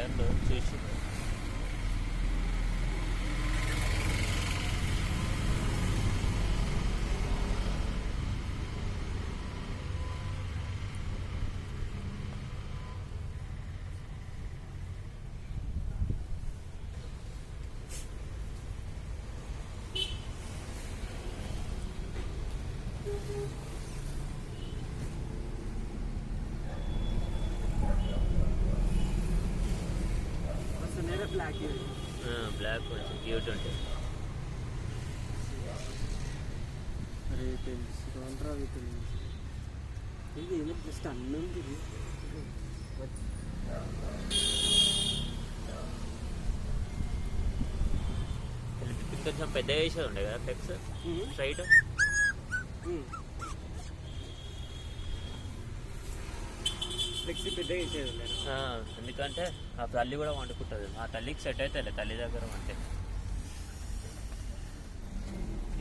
టైర్లు చూసి బ్లాక్ కొంచెం క్యూట్ ఉంటుంది. జస్ట్ అన్నం కొంచెం పెద్ద వేసేది ఉండే కదా ఫ్లెక్స్ స్ట్రైట్. ఫ్లెక్సీ పెద్ద వేసేది ఉండే. ఎందుకంటే ఆ తల్లి కూడా వండుకుంటుంది. ఆ తల్లికి సెట్ అవుతాయి తల్లి దగ్గర అంటే.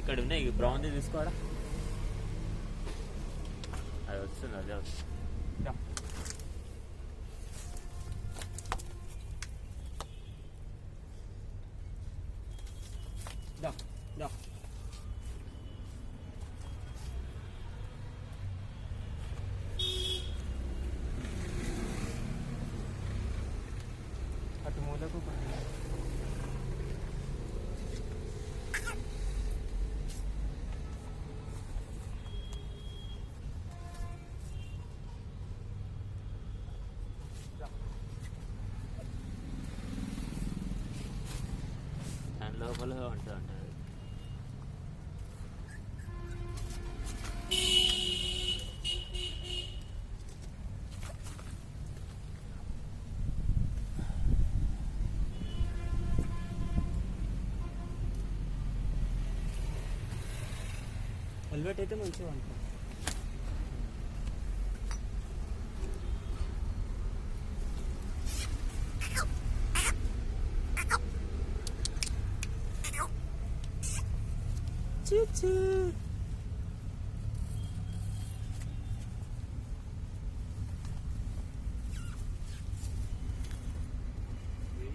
ఇక్కడ ఉన్నాయి బ్రౌన్ది తీసుకోవడా, అది వస్తుంది అదే వస్తుంది. అటు మూలకు దాని లోపల ఉంటుంది అంటారు. హెల్మెట్ అయితే మంచిగా ఉంటుంది.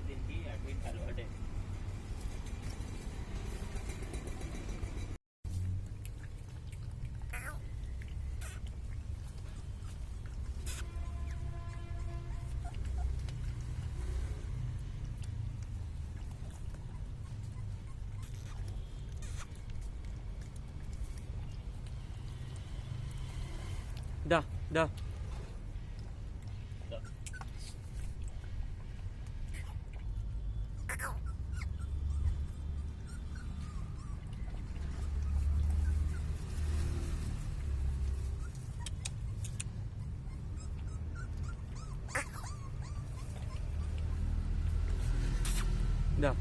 దీనికి అటు ఇటు అలవాటే. దా దా దా